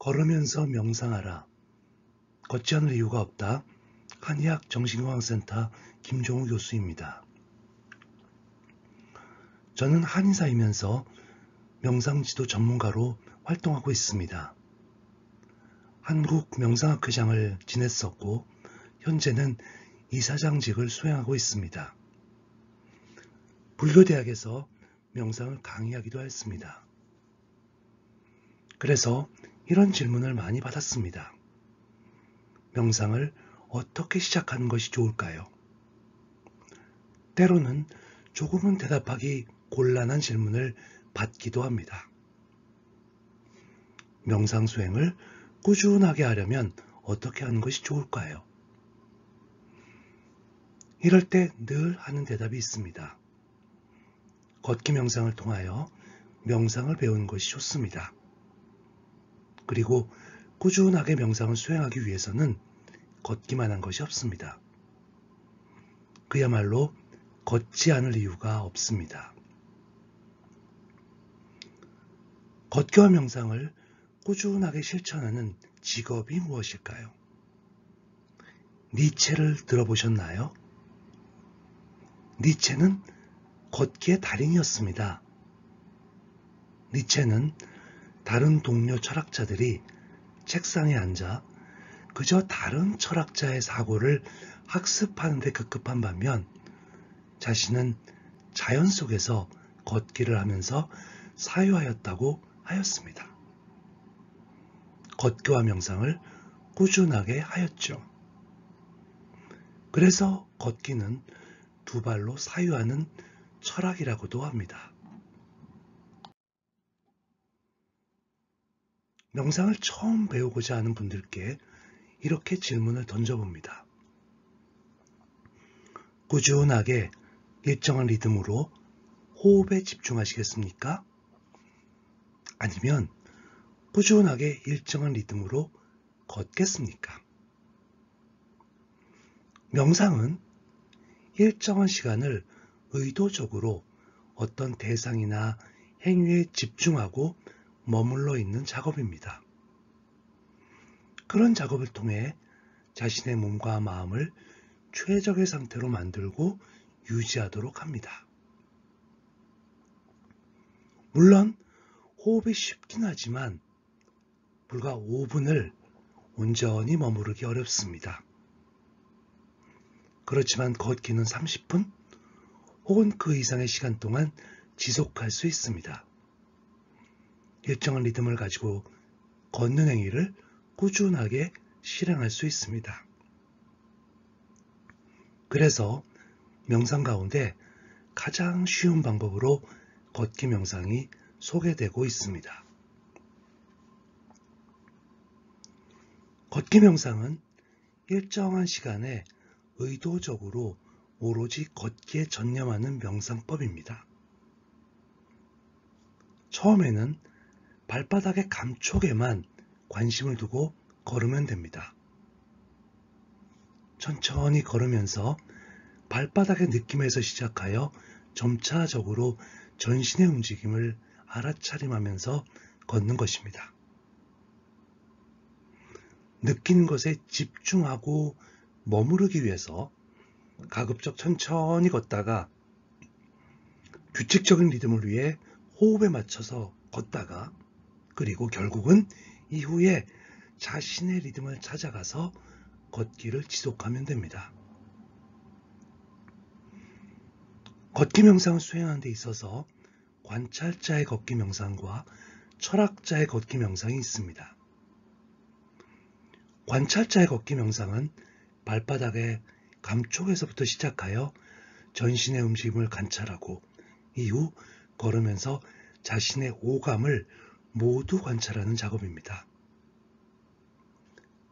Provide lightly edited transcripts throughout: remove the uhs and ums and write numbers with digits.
걸으면서 명상하라. 걷지 않을 이유가 없다. 한의학 정신건강센터 김종우 교수입니다. 저는 한의사이면서 명상지도 전문가로 활동하고 있습니다. 한국 명상학회장을 지냈었고 현재는 이사장직을 수행하고 있습니다. 불교대학에서 명상을 강의하기도 했습니다. 그래서 이런 질문을 많이 받았습니다. 명상을 어떻게 시작하는 것이 좋을까요? 때로는 조금은 대답하기 곤란한 질문을 받기도 합니다. 명상 수행을 꾸준하게 하려면 어떻게 하는 것이 좋을까요? 이럴 때 늘 하는 대답이 있습니다. 걷기 명상을 통하여 명상을 배우는 것이 좋습니다. 그리고 꾸준하게 명상을 수행하기 위해서는 걷기만 한 것이 없습니다. 그야말로 걷지 않을 이유가 없습니다. 걷기와 명상을 꾸준하게 실천하는 직업이 무엇일까요? 니체를 들어보셨나요? 니체는 걷기의 달인이었습니다. 니체는 다른 동료 철학자들이 책상에 앉아 그저 다른 철학자의 사고를 학습하는 데 급급한 반면 자신은 자연 속에서 걷기를 하면서 사유하였다고 하였습니다. 걷기와 명상을 꾸준하게 하였죠. 그래서 걷기는 두 발로 사유하는 철학이라고도 합니다. 명상을 처음 배우고자 하는 분들께 이렇게 질문을 던져봅니다. 꾸준하게 일정한 리듬으로 호흡에 집중하시겠습니까? 아니면 꾸준하게 일정한 리듬으로 걷겠습니까? 명상은 일정한 시간을 의도적으로 어떤 대상이나 행위에 집중하고 머물러 있는 작업입니다. 그런 작업을 통해 자신의 몸과 마음을 최적의 상태로 만들고 유지하도록 합니다. 물론 호흡이 쉽긴 하지만 불과 5분을 온전히 머무르기 어렵습니다. 그렇지만 걷기는 30분 혹은 그 이상의 시간 동안 지속할 수 있습니다. 일정한 리듬을 가지고 걷는 행위를 꾸준하게 실행할 수 있습니다. 그래서 명상 가운데 가장 쉬운 방법으로 걷기 명상이 소개되고 있습니다. 걷기 명상은 일정한 시간에 의도적으로 오로지 걷기에 전념하는 명상법입니다. 처음에는 발바닥의 감촉에만 관심을 두고 걸으면 됩니다. 천천히 걸으면서 발바닥의 느낌에서 시작하여 점차적으로 전신의 움직임을 알아차림하면서 걷는 것입니다. 느끼는 것에 집중하고 머무르기 위해서 가급적 천천히 걷다가 규칙적인 리듬을 위해 호흡에 맞춰서 걷다가 그리고 결국은 이후에 자신의 리듬을 찾아가서 걷기를 지속하면 됩니다. 걷기 명상을 수행하는 데 있어서 관찰자의 걷기 명상과 철학자의 걷기 명상이 있습니다. 관찰자의 걷기 명상은 발바닥의 감촉에서부터 시작하여 전신의 움직임을 관찰하고 이후 걸으면서 자신의 오감을 모두 관찰하는 작업입니다.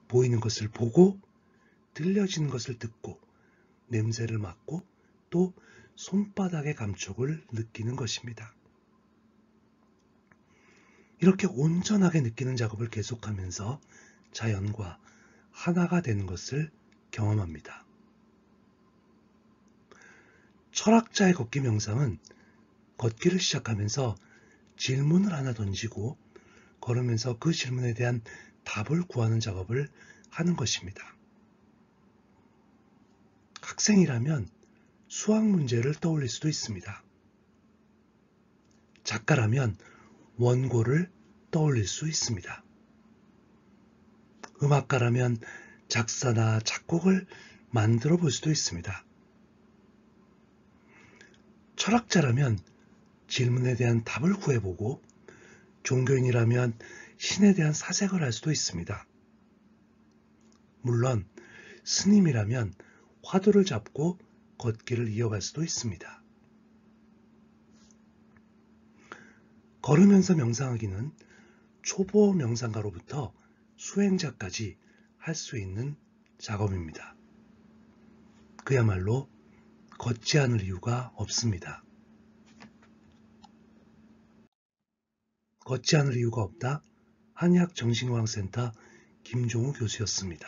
보이는 것을 보고 들려지는 것을 듣고 냄새를 맡고 또 손바닥의 감촉을 느끼는 것입니다. 이렇게 온전하게 느끼는 작업을 계속하면서 자연과 하나가 되는 것을 경험합니다. 철학자의 걷기 명상은 걷기를 시작하면서 질문을 하나 던지고 걸으면서 그 질문에 대한 답을 구하는 작업을 하는 것입니다. 학생이라면 수학 문제를 떠올릴 수도 있습니다. 작가라면 원고를 떠올릴 수 있습니다. 음악가라면 작사나 작곡을 만들어 볼 수도 있습니다. 철학자라면 질문에 대한 답을 구해보고 종교인이라면 신에 대한 사색을 할 수도 있습니다. 물론 스님이라면 화두를 잡고 걷기를 이어갈 수도 있습니다. 걸으면서 명상하기는 초보 명상가로부터 수행자까지 할 수 있는 작업입니다. 그야말로 걷지 않을 이유가 없습니다. 걷지 않을 이유가 없다. 한의학정신의학센터 김종우 교수였습니다.